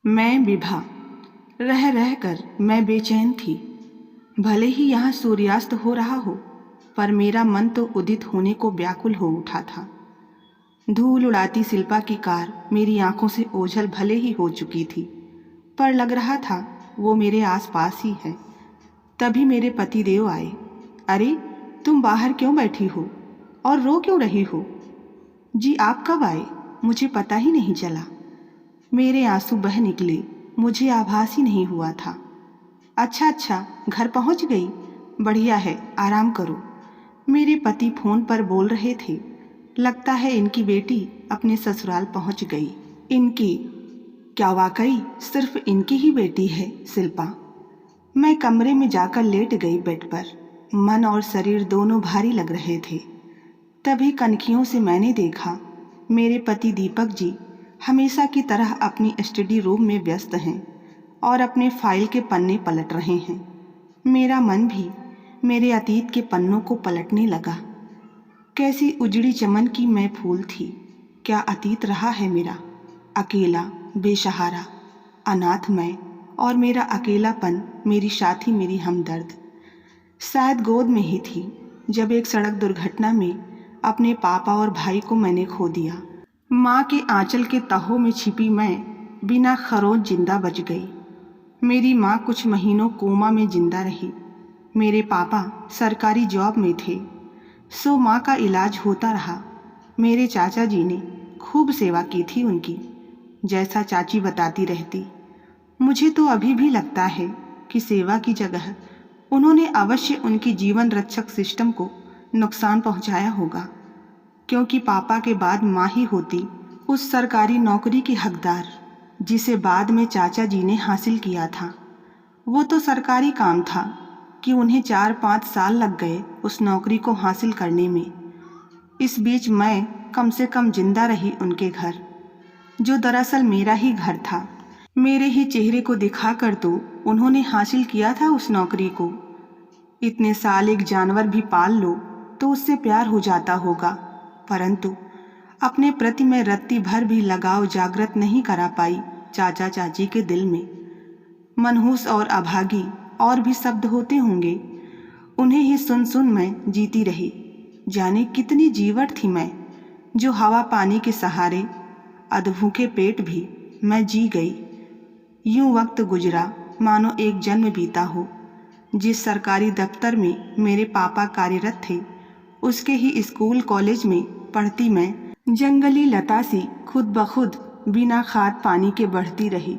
मैं विभा। रह रह कर मैं बेचैन थी। भले ही यहाँ सूर्यास्त हो रहा हो, पर मेरा मन तो उदित होने को व्याकुल हो उठा था। धूल उड़ाती शिल्पा की कार मेरी आंखों से ओझल भले ही हो चुकी थी, पर लग रहा था वो मेरे आसपास ही है। तभी मेरे पतिदेव आए। अरे, तुम बाहर क्यों बैठी हो और रो क्यों रही हो? जी, आप कब आए? मुझे पता ही नहीं चला। मेरे आंसू बह निकले। मुझे आभास ही नहीं हुआ था। अच्छा, घर पहुंच गई? बढ़िया है, आराम करो। मेरे पति फोन पर बोल रहे थे। लगता है इनकी बेटी अपने ससुराल पहुंच गई। इनकी? क्या वाकई सिर्फ इनकी ही बेटी है शिल्पा? मैं कमरे में जाकर लेट गई बेड पर। मन और शरीर दोनों भारी लग रहे थे। तभी कनखियों से मैंने देखा मेरे पति दीपक जी हमेशा की तरह अपनी स्टडी रूम में व्यस्त हैं और अपने फाइल के पन्ने पलट रहे हैं। मेरा मन भी मेरे अतीत के पन्नों को पलटने लगा। कैसी उजड़ी चमन की मैं फूल थी। क्या अतीत रहा है मेरा, अकेला, बेसहारा, अनाथ मैं, और मेरा अकेलापन मेरी साथी, मेरी हमदर्द। शायद गोद में ही थी जब एक सड़क दुर्घटना में अपने पापा और भाई को मैंने खो दिया। माँ के आंचल के तहों में छिपी मैं बिना खरोंच जिंदा बच गई। मेरी माँ कुछ महीनों कोमा में जिंदा रही। मेरे पापा सरकारी जॉब में थे, सो माँ का इलाज होता रहा। मेरे चाचा जी ने खूब सेवा की थी उनकी, जैसा चाची बताती रहती। मुझे तो अभी भी लगता है कि सेवा की जगह उन्होंने अवश्य उनकी जीवन रक्षक सिस्टम को नुकसान पहुंचाया होगा, क्योंकि पापा के बाद माँ ही होती उस सरकारी नौकरी की हकदार जिसे बाद में चाचा जी ने हासिल किया था। वो तो सरकारी काम था कि उन्हें 4-5 साल लग गए उस नौकरी को हासिल करने में। इस बीच मैं कम से कम जिंदा रही उनके घर, जो दरअसल मेरा ही घर था। मेरे ही चेहरे को दिखाकर तो उन्होंने हासिल किया था उस नौकरी को। इतने साल एक जानवर भी पाल लो तो उससे प्यार हो जाता होगा, परंतु अपने प्रति मैं रत्ती भर भी लगाव जागृत नहीं करा पाई चाचा चाची के दिल में। मनहूस और अभागी और भी शब्द होते होंगे, उन्हें ही सुन सुन मैं जीती रही। जाने कितनी जीवट थी मैं, जो हवा पानी के सहारे अधभूखे पेट भी मैं जी गई। यूं वक्त गुजरा मानो एक जन्म बीता हो। जिस सरकारी दफ्तर में मेरे पापा कार्यरत थे, उसके ही स्कूल कॉलेज में पढ़ती मैं जंगली लता सी खुद ब खुद बिना खाद पानी के बढ़ती रही।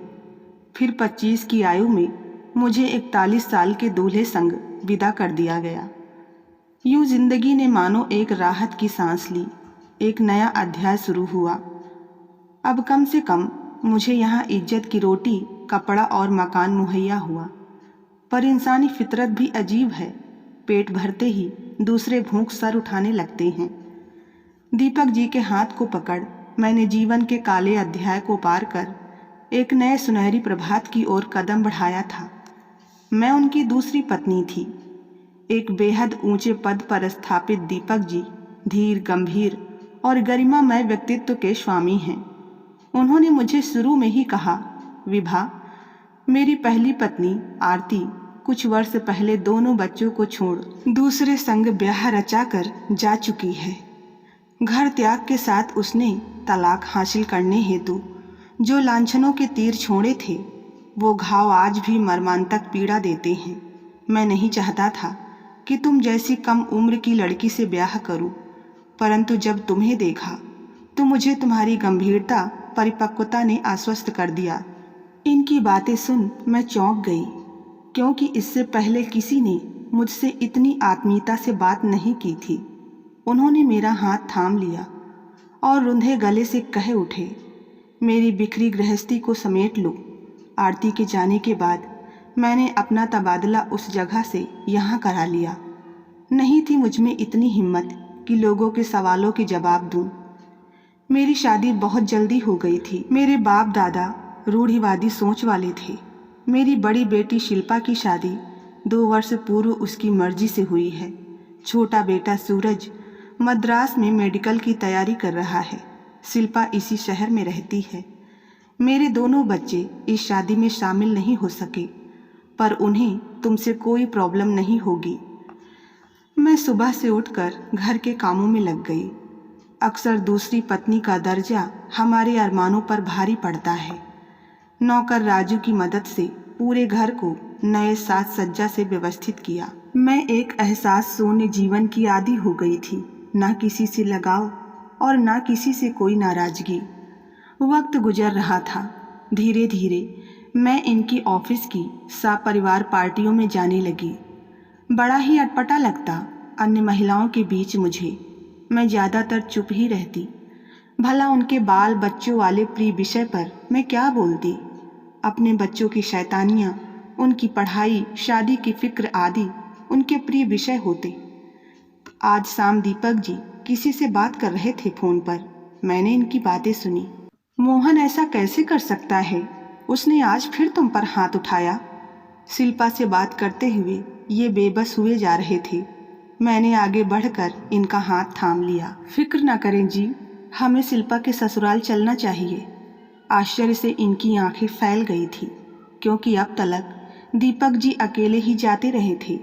फिर 25 की आयु में मुझे 41 साल के दूल्हे संग विदा कर दिया गया। यूं जिंदगी ने मानो एक राहत की सांस ली। एक नया अध्याय शुरू हुआ। अब कम से कम मुझे यहाँ इज्जत की रोटी, कपड़ा और मकान मुहैया हुआ। पर इंसानी फितरत भी अजीब है। पेट भरते ही दूसरे भूख सर उठाने लगते हैं। दीपक जी के हाथ को पकड़ मैंने जीवन के काले अध्याय को पार कर एक नए सुनहरी प्रभात की ओर कदम बढ़ाया था। मैं उनकी दूसरी पत्नी थी। एक बेहद ऊंचे पद पर स्थापित दीपक जी धीर, गंभीर और गरिमामय व्यक्तित्व के स्वामी हैं। उन्होंने मुझे शुरू में ही कहा, विभा, मेरी पहली पत्नी आरती कुछ वर्ष पहले दोनों बच्चों को छोड़ दूसरे संग ब्याह रचा कर जा चुकी है। घर त्याग के साथ उसने तलाक हासिल करने हेतु जो लांछनों के तीर छोड़े थे, वो घाव आज भी मर्मांतक पीड़ा देते हैं। मैं नहीं चाहता था कि तुम जैसी कम उम्र की लड़की से ब्याह करूं, परंतु जब तुम्हें देखा तो मुझे तुम्हारी गंभीरता, परिपक्वता ने आश्वस्त कर दिया। इनकी बातें सुन मैं चौंक गई, क्योंकि इससे पहले किसी ने मुझसे इतनी आत्मीयता से बात नहीं की थी। उन्होंने मेरा हाथ थाम लिया और रुंधे गले से कह उठे, मेरी बिखरी गृहस्थी को समेट लो। आरती के जाने के बाद मैंने अपना तबादला उस जगह से यहाँ करा लिया। नहीं थी मुझमें इतनी हिम्मत कि लोगों के सवालों के जवाब दूं। मेरी शादी बहुत जल्दी हो गई थी। मेरे बाप दादा रूढ़िवादी सोच वाले थे। मेरी बड़ी बेटी शिल्पा की शादी 2 वर्ष पूर्व उसकी मर्जी से हुई है। छोटा बेटा सूरज मद्रास में मेडिकल की तैयारी कर रहा है। शिल्पा इसी शहर में रहती है। मेरे दोनों बच्चे इस शादी में शामिल नहीं हो सके, पर उन्हें तुमसे कोई प्रॉब्लम नहीं होगी। मैं सुबह से उठकर घर के कामों में लग गई। अक्सर दूसरी पत्नी का दर्जा हमारे अरमानों पर भारी पड़ता है। नौकर राजू की मदद से पूरे घर को नए साज सज्जा से व्यवस्थित किया। मैं एक एहसास शून्य जीवन की आदी हो गई थी, ना किसी से लगाव और ना किसी से कोई नाराजगी। वक्त गुजर रहा था। धीरे धीरे मैं इनकी ऑफिस की सपरिवार पार्टियों में जाने लगी। बड़ा ही अटपटा लगता अन्य महिलाओं के बीच मुझे। मैं ज़्यादातर चुप ही रहती। भला उनके बाल बच्चों वाले प्रिय विषय पर मैं क्या बोलती। अपने बच्चों की शैतानियाँ, उनकी पढ़ाई, शादी की फिक्र आदि उनके प्रिय विषय होते। आज शाम दीपक जी किसी से बात कर रहे थे फ़ोन पर। मैंने इनकी बातें सुनी। मोहन ऐसा कैसे कर सकता है? उसने आज फिर तुम पर हाथ उठाया। शिल्पा से बात करते हुए ये बेबस हुए जा रहे थे। मैंने आगे बढ़कर इनका हाथ थाम लिया। फिक्र ना करें जी, हमें शिल्पा के ससुराल चलना चाहिए। आश्चर्य से इनकी आंखें फैल गई थी, क्योंकि अब तक दीपक जी अकेले ही जाते रहे थे।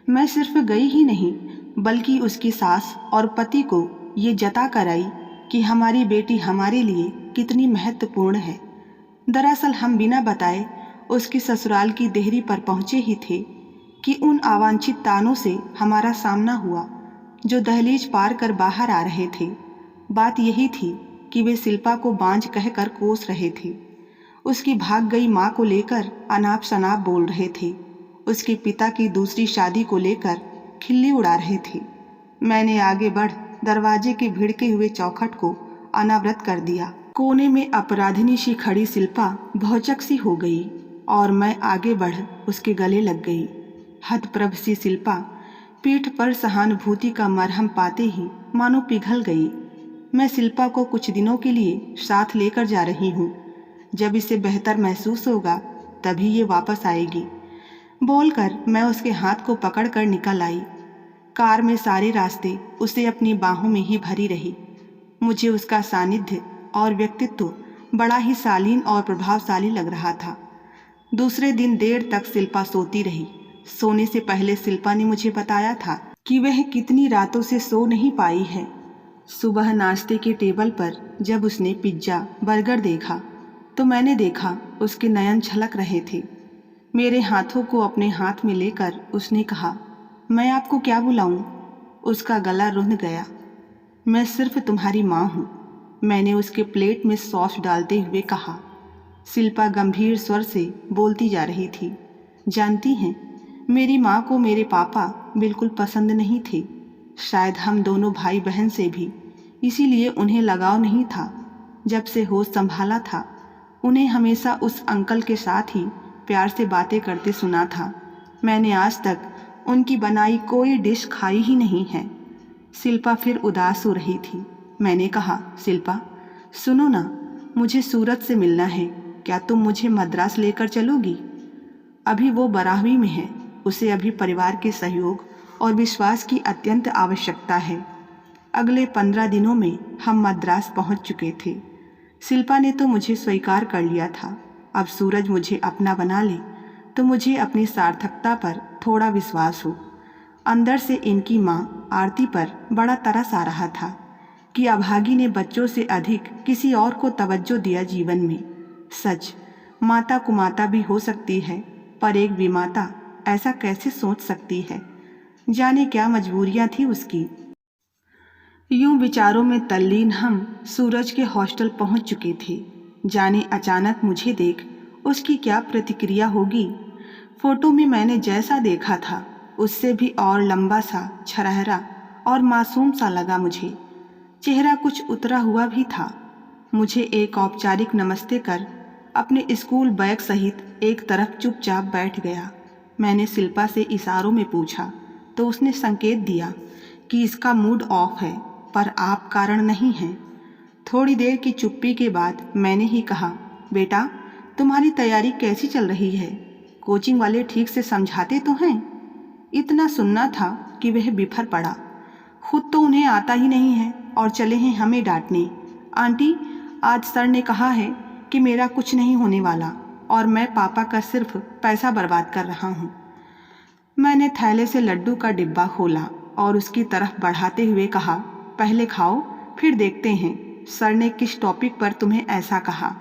मैं सिर्फ गई ही नहीं, बल्कि उसकी सास और पति को ये जता कर आई कि हमारी बेटी हमारे लिए कितनी महत्वपूर्ण है। दरअसल हम बिना बताए उसकी ससुराल की देहरी पर पहुँचे ही थे कि उन अवांछित तानों से हमारा सामना हुआ जो दहलीज पार कर बाहर आ रहे थे। बात यही थी कि वे शिल्पा को बांझ कहकर कोस रहे थे। उसकी भाग गई माँ को लेकर अनाप शनाप बोल रहे थे। उसके पिता की दूसरी शादी को लेकर खिल्ली उड़ा रहे थे। मैंने आगे बढ़ दरवाजे के भिड़के हुए चौखट को अनावृत कर दिया। कोने में अपराधिनी सी खड़ी शिल्पा भौचक सी हो गई और मैं आगे बढ़ उसके गले लग गई। हतप्रभ सी शिल्पा पीठ पर सहानुभूति का मरहम पाते ही मानो पिघल गई। मैं शिल्पा को कुछ दिनों के लिए साथ लेकर जा रही हूँ। जब इसे बेहतर महसूस होगा तभी ये वापस आएगी, बोलकर मैं उसके हाथ को पकड़कर निकल आई। कार में सारे रास्ते उसे अपनी बाहों में ही भरी रही। मुझे उसका सानिध्य और व्यक्तित्व बड़ा ही शालीन और प्रभावशाली लग रहा था। दूसरे दिन देर तक शिल्पा सोती रही। सोने से पहले शिल्पा ने मुझे बताया था कि वह कितनी रातों से सो नहीं पाई है। सुबह नाश्ते के टेबल पर जब उसने पिज्ज़ा बर्गर देखा तो मैंने देखा उसके नयन छलक रहे थे। मेरे हाथों को अपने हाथ में लेकर उसने कहा, मैं आपको क्या बुलाऊं? उसका गला रुंध गया। मैं सिर्फ तुम्हारी माँ हूँ, मैंने उसके प्लेट में सॉस डालते हुए कहा। शिल्पा गंभीर स्वर से बोलती जा रही थी, जानती हैं, मेरी माँ को मेरे पापा बिल्कुल पसंद नहीं थे। शायद हम दोनों भाई बहन से भी इसीलिए उन्हें लगाव नहीं था। जब से होश संभाला था उन्हें हमेशा उस अंकल के साथ ही प्यार से बातें करते सुना था। मैंने आज तक उनकी बनाई कोई डिश खाई ही नहीं है। शिल्पा फिर उदास हो रही थी। मैंने कहा, शिल्पा सुनो ना, मुझे सूरत से मिलना है, क्या तुम मुझे मद्रास लेकर चलोगी? अभी वो 12वीं में है, उसे अभी परिवार के सहयोग और विश्वास की अत्यंत आवश्यकता है। अगले 15 दिनों में हम मद्रास पहुंच चुके थे। शिल्पा ने तो मुझे स्वीकार कर लिया था। अब सूरज मुझे अपना बना ले तो मुझे अपनी सार्थकता पर थोड़ा विश्वास हो। अंदर से इनकी माँ आरती पर बड़ा तरस आ रहा था कि अभागी ने बच्चों से अधिक किसी और को तवज्जो दिया जीवन में। सच, माता कुमाता भी हो सकती है, पर एक विमाता ऐसा कैसे सोच सकती है? जाने क्या मजबूरियां थी उसकी। यूं विचारों में तल्लीन हम सूरज के हॉस्टल पहुंच चुके थे। जाने अचानक मुझे देख उसकी क्या प्रतिक्रिया होगी। फोटो में मैंने जैसा देखा था उससे भी और लंबा सा, छरहरा और मासूम सा लगा मुझे। चेहरा कुछ उतरा हुआ भी था। मुझे एक औपचारिक नमस्ते कर अपने स्कूल बैग सहित एक तरफ चुपचाप बैठ गया। मैंने शिल्पा से इशारों में पूछा तो उसने संकेत दिया कि इसका मूड ऑफ है, पर आप कारण नहीं हैं। थोड़ी देर की चुप्पी के बाद मैंने ही कहा, बेटा तुम्हारी तैयारी कैसी चल रही है? कोचिंग वाले ठीक से समझाते तो हैं? इतना सुनना था कि वह बिफर पड़ा। खुद तो उन्हें आता ही नहीं है और चले हैं हमें डांटने। आंटी, आज सर ने कहा है कि मेरा कुछ नहीं होने वाला और मैं पापा का सिर्फ पैसा बर्बाद कर रहा हूँ। मैंने थैले से लड्डू का डिब्बा खोला और उसकी तरफ बढ़ाते हुए कहा, पहले खाओ फिर देखते हैं सर ने किस टॉपिक पर तुम्हें ऐसा कहा।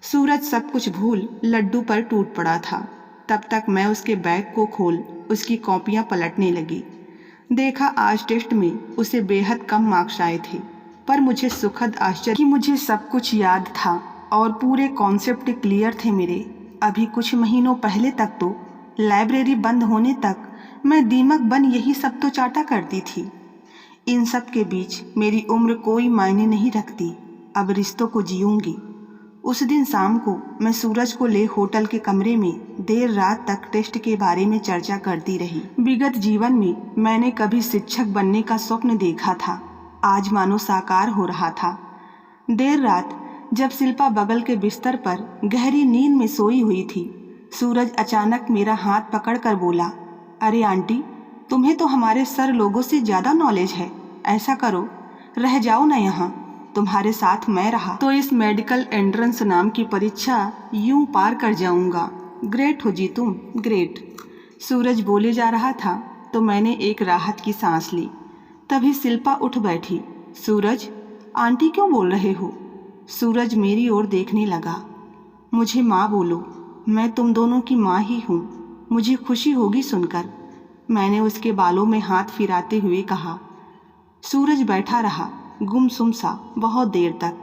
सूरज सब कुछ भूल लड्डू पर टूट पड़ा था। तब तक मैं उसके बैग को खोल उसकी कॉपियाँ पलटने लगी। देखा आज टेस्ट में उसे बेहद कम मार्क्स आए थे, पर मुझे सुखद आश्चर्य कि मुझे सब कुछ याद था और पूरे कॉन्सेप्ट क्लियर थे मेरे। अभी कुछ महीनों पहले तक तो लाइब्रेरी बंद होने तक मैं दीमक बन यही सब तो चाटा करती थी। इन सब के बीच मेरी उम्र कोई मायने नहीं रखती, अब रिश्तों को जीऊंगी। उस दिन शाम को मैं सूरज को ले होटल के कमरे में देर रात तक टेस्ट के बारे में चर्चा करती रही। विगत जीवन में मैंने कभी शिक्षक बनने का स्वप्न देखा था, आज मानो साकार हो रहा था। देर रात जब शिल्पा बगल के बिस्तर पर गहरी नींद में सोई हुई थी, सूरज अचानक मेरा हाथ पकड़कर बोला, अरे आंटी, तुम्हें तो हमारे सर लोगों से ज़्यादा नॉलेज है। ऐसा करो, रह जाओ ना यहाँ, तुम्हारे साथ मैं रहा तो इस मेडिकल एंट्रेंस नाम की परीक्षा यूं पार कर जाऊंगा। ग्रेट हो जी तुम, ग्रेट। सूरज बोले जा रहा था तो मैंने एक राहत की सांस ली। तभी शिल्पा उठ बैठी। सूरज, आंटी क्यों बोल रहे हो? सूरज मेरी ओर देखने लगा। मुझे माँ बोलो, मैं तुम दोनों की माँ ही हूँ, मुझे खुशी होगी सुनकर। मैंने उसके बालों में हाथ फिराते हुए कहा। सूरज बैठा रहा गुमसुम सा बहुत देर तक,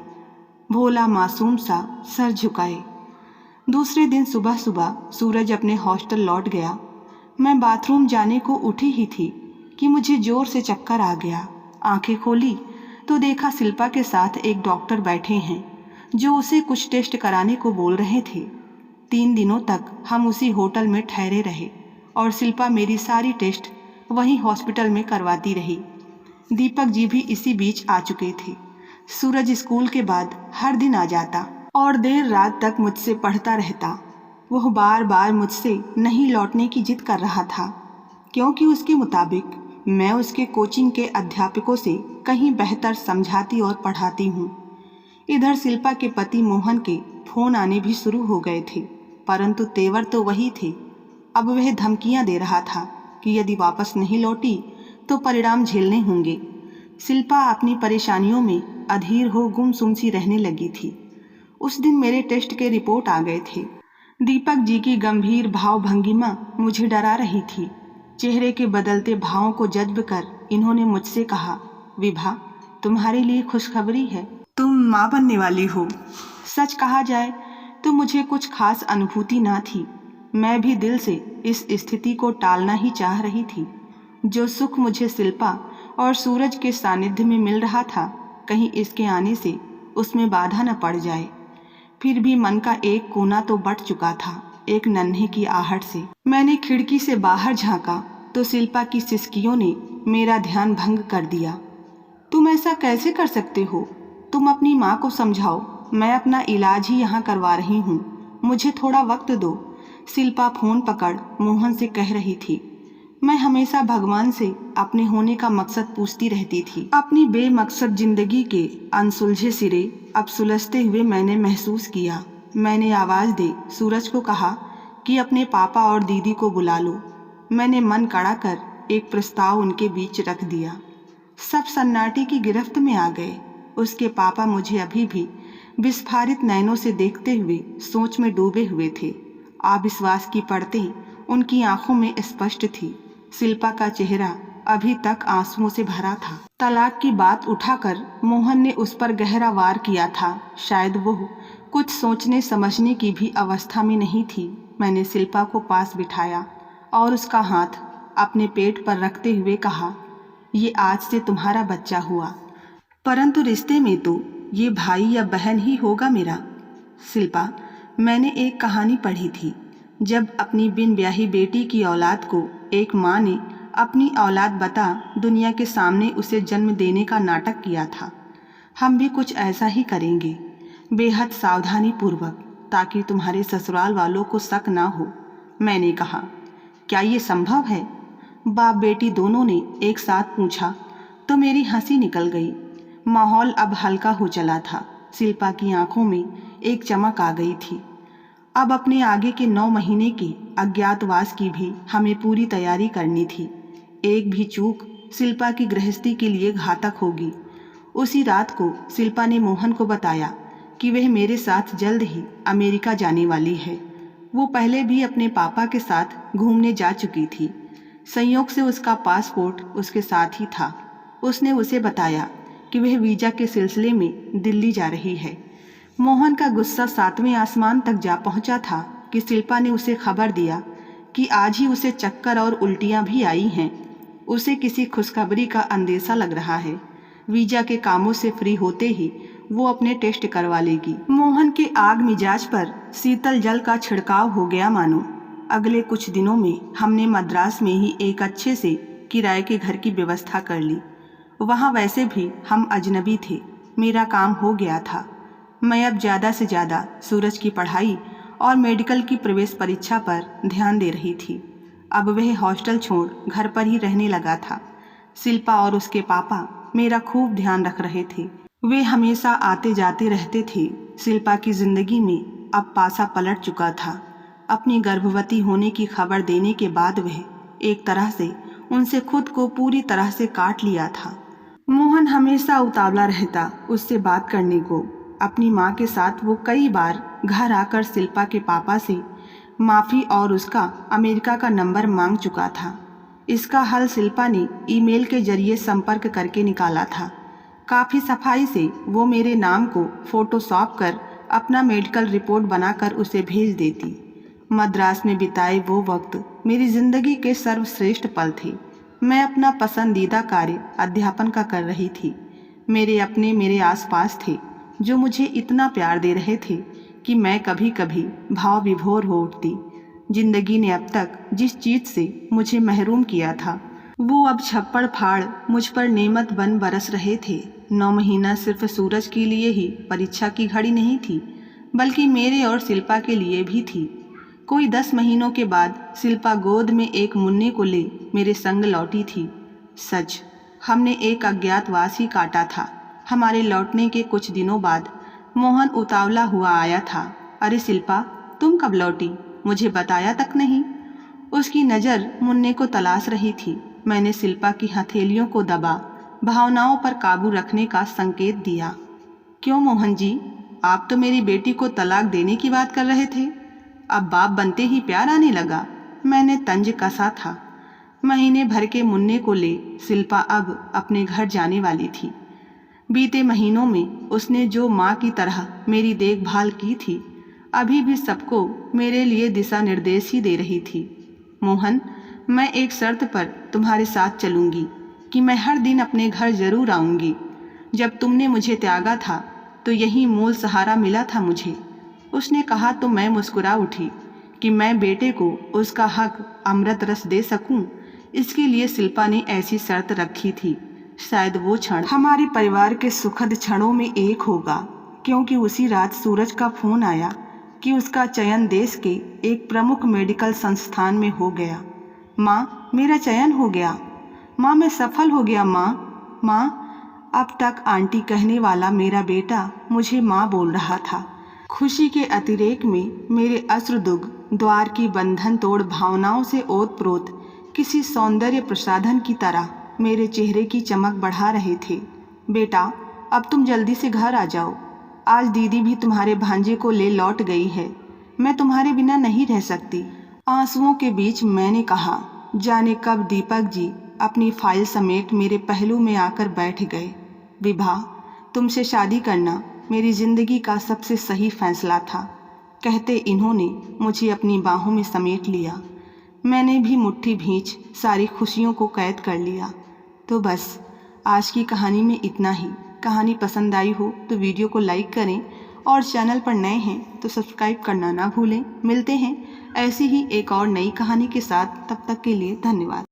भोला मासूम सा सर झुकाए। दूसरे दिन सुबह सुबह सूरज अपने हॉस्टल लौट गया। मैं बाथरूम जाने को उठी ही थी कि मुझे जोर से चक्कर आ गया। आंखें खोली तो देखा शिल्पा के साथ एक डॉक्टर बैठे हैं जो उसे कुछ टेस्ट कराने को बोल रहे थे। 3 दिनों तक हम उसी होटल में ठहरे रहे और शिल्पा मेरी सारी टेस्ट वहीं हॉस्पिटल में करवाती रही। दीपक जी भी इसी बीच आ चुके थे। सूरज स्कूल के बाद हर दिन आ जाता और देर रात तक मुझसे पढ़ता रहता। वह बार बार मुझसे नहीं लौटने की जिद कर रहा था, क्योंकि उसके मुताबिक मैं उसके कोचिंग के अध्यापकों से कहीं बेहतर समझाती और पढ़ाती हूँ। इधर शिल्पा के पति मोहन के फ़ोन आने भी शुरू हो गए थे, परंतु तेवर तो वही थे। अब वह धमकियाँ दे रहा था कि यदि वापस नहीं लौटी तो परिणाम झेलने होंगे। शिल्पा अपनी परेशानियों में अधीर हो गुमसुम सी रहने लगी थी। उस दिन मेरे टेस्ट के रिपोर्ट आ गए थे। दीपक जी की गंभीर भाव भंगिमा मुझे डरा रही थी। चेहरे के बदलते भावों को जज्ब कर इन्होंने मुझसे कहा, विभा, तुम्हारे लिए खुशखबरी है, तुम माँ बनने वाली हो। सच कहा जाए तो मुझे कुछ खास अनुभूति ना थी। मैं भी दिल से इस स्थिति को टालना ही चाह रही थी। जो सुख मुझे शिल्पा और सूरज के सानिध्य में मिल रहा था, कहीं इसके आने से उसमें बाधा न पड़ जाए। फिर भी मन का एक कोना तो बट चुका था एक नन्हे की आहट से। मैंने खिड़की से बाहर झांका तो शिल्पा की सिसकियों ने मेरा ध्यान भंग कर दिया। तुम ऐसा कैसे कर सकते हो? तुम अपनी माँ को समझाओ, मैं अपना इलाज ही यहाँ करवा रही हूँ, मुझे थोड़ा वक्त दो। शिल्पा फ़ोन पकड़ मोहन से कह रही थी। मैं हमेशा भगवान से अपने होने का मकसद पूछती रहती थी। अपनी बेमकसद जिंदगी के अनसुलझे सिरे अब सुलझते हुए मैंने महसूस किया। मैंने आवाज़ दे सूरज को कहा कि अपने पापा और दीदी को बुला लो। मैंने मन कड़ा कर एक प्रस्ताव उनके बीच रख दिया। सब सन्नाटे की गिरफ्त में आ गए। उसके पापा मुझे अभी भी विस्फारित नयनों से देखते हुए सोच में डूबे हुए थे। अविश्वास की परतें उनकी आंखों में स्पष्ट थी। शिल्पा का चेहरा अभी तक आंसुओं से भरा था। तलाक की बात उठाकर मोहन ने उस पर गहरा वार किया था। शायद वो कुछ सोचने समझने की भी अवस्था में नहीं थी। मैंने शिल्पा को पास बिठाया और उसका हाथ अपने पेट पर रखते हुए कहा, ये आज से तुम्हारा बच्चा हुआ, परंतु रिश्ते में तो ये भाई या बहन ही होगा मेरा। शिल्पा, मैंने एक कहानी पढ़ी थी। जब अपनी बिन ब्याही बेटी की औलाद को एक माँ ने अपनी औलाद बता दुनिया के सामने उसे जन्म देने का नाटक किया था। हम भी कुछ ऐसा ही करेंगे, बेहद सावधानी पूर्वक, ताकि तुम्हारे ससुराल वालों को शक ना हो। मैंने कहा, क्या ये संभव है? बाप बेटी दोनों ने एक साथ पूछा तो मेरी हंसी निकल गई। माहौल अब हल्का हो चला था। शिल्पा की आंखों में एक चमक आ गई थी। अब अपने आगे के 9 महीने के अज्ञातवास की भी हमें पूरी तैयारी करनी थी। एक भी चूक शिल्पा की गृहस्थी के लिए घातक होगी। उसी रात को शिल्पा ने मोहन को बताया कि वह मेरे साथ जल्द ही अमेरिका जाने वाली है। वो पहले भी अपने पापा के साथ घूमने जा चुकी थी। संयोग से उसका पासपोर्ट उसके साथ ही था। उसने उसे बताया कि वह वीज़ा के सिलसिले में दिल्ली जा रही है। मोहन का गुस्सा 7वें आसमान तक जा पहुंचा था कि शिल्पा ने उसे खबर दिया कि आज ही उसे चक्कर और उल्टियां भी आई हैं। उसे किसी खुशखबरी का अंदेशा लग रहा है। वीज़ा के कामों से फ्री होते ही वो अपने टेस्ट करवा लेगी। मोहन के आग मिजाज पर शीतल जल का छिड़काव हो गया मानो। अगले कुछ दिनों में हमने मद्रास में ही एक अच्छे से किराए के घर की व्यवस्था कर ली। वहाँ वैसे भी हम अजनबी थे। मेरा काम हो गया था। मैं अब ज़्यादा से ज़्यादा सूरज की पढ़ाई और मेडिकल की प्रवेश परीक्षा पर ध्यान दे रही थी। अब वह हॉस्टल छोड़ घर पर ही रहने लगा था। शिल्पा और उसके पापा मेरा खूब ध्यान रख रहे थे। वे हमेशा आते जाते रहते थे। शिल्पा की जिंदगी में अब पासा पलट चुका था। अपनी गर्भवती होने की खबर देने के बाद वह एक तरह से उनसे खुद को पूरी तरह से काट लिया था। मोहन हमेशा उतावला रहता उससे बात करने को। अपनी माँ के साथ वो कई बार घर आकर शिल्पा के पापा से माफ़ी और उसका अमेरिका का नंबर मांग चुका था। इसका हल शिल्पा ने ईमेल के जरिए संपर्क करके निकाला था। काफ़ी सफाई से वो मेरे नाम को फोटोशॉप कर अपना मेडिकल रिपोर्ट बनाकर उसे भेज देती। मद्रास में बिताए वो वक्त मेरी ज़िंदगी के सर्वश्रेष्ठ पल थे। मैं अपना पसंदीदा कार्य अध्यापन का कर रही थी। मेरे अपने मेरे आसपास थे जो मुझे इतना प्यार दे रहे थे कि मैं कभी कभी भाव विभोर हो उठती। जिंदगी ने अब तक जिस चीज़ से मुझे महरूम किया था वो अब छप्पड़ फाड़ मुझ पर नेमत बन बरस रहे थे। 9 महीना सिर्फ सूरज के लिए ही परीक्षा की घड़ी नहीं थी, बल्कि मेरे और शिल्पा के लिए भी थी। कोई 10 महीनों के बाद शिल्पा गोद में एक मुन्ने को ले मेरे संग लौटी थी। सच, हमने एक अज्ञातवास ही काटा था। हमारे लौटने के कुछ दिनों बाद मोहन उतावला हुआ आया था। अरे शिल्पा, तुम कब लौटी? मुझे बताया तक नहीं। उसकी नज़र मुन्ने को तलाश रही थी। मैंने शिल्पा की हथेलियों को दबा भावनाओं पर काबू रखने का संकेत दिया। क्यों मोहन जी, आप तो मेरी बेटी को तलाक देने की बात कर रहे थे। अब बाप बनते ही प्यार आने लगा। मैंने तंज कसा था। महीने भर के मुन्ने को ले शिल्पा अब अपने घर जाने वाली थी। बीते महीनों में उसने जो माँ की तरह मेरी देखभाल की थी, अभी भी सबको मेरे लिए दिशा निर्देश ही दे रही थी। मोहन, मैं एक शर्त पर तुम्हारे साथ चलूँगी कि मैं हर दिन अपने घर जरूर आऊँगी। जब तुमने मुझे त्यागा था तो यही मूल सहारा मिला था मुझे। उसने कहा तो मैं मुस्कुरा उठी कि मैं बेटे को उसका हक अमृत रस दे सकूं। इसके लिए शिल्पा ने ऐसी शर्त रखी थी। शायद वो क्षण हमारे परिवार के सुखद क्षणों में एक होगा, क्योंकि उसी रात सूरज का फोन आया कि उसका चयन देश के एक प्रमुख मेडिकल संस्थान में हो गया। माँ, मेरा चयन हो गया। माँ, मैं सफल हो गया। माँ, अब तक आंटी कहने वाला मेरा बेटा मुझे माँ बोल रहा था। खुशी के अतिरेक में मेरे अश्रुदुग द्वार की बंधन तोड़ भावनाओं से ओतप्रोत किसी सौंदर्य प्रसाधन की तरह मेरे चेहरे की चमक बढ़ा रहे थे। बेटा, अब तुम जल्दी से घर आ जाओ। आज दीदी भी तुम्हारे भांजे को ले लौट गई है। मैं तुम्हारे बिना नहीं रह सकती। आंसुओं के बीच मैंने कहा। जाने कब दीपक जी अपनी फाइल समेट मेरे पहलू में आकर बैठ गए। विभा, तुमसे शादी करना मेरी जिंदगी का सबसे सही फैसला था, कहते इन्होंने मुझे अपनी बाहों में समेट लिया। मैंने भी मुट्ठी भींच सारी खुशियों को कैद कर लिया। तो बस आज की कहानी में इतना ही। कहानी पसंद आई हो तो वीडियो को लाइक करें और चैनल पर नए हैं तो सब्सक्राइब करना ना भूलें। मिलते हैं ऐसी ही एक और नई कहानी के साथ। तब तक के लिए धन्यवाद।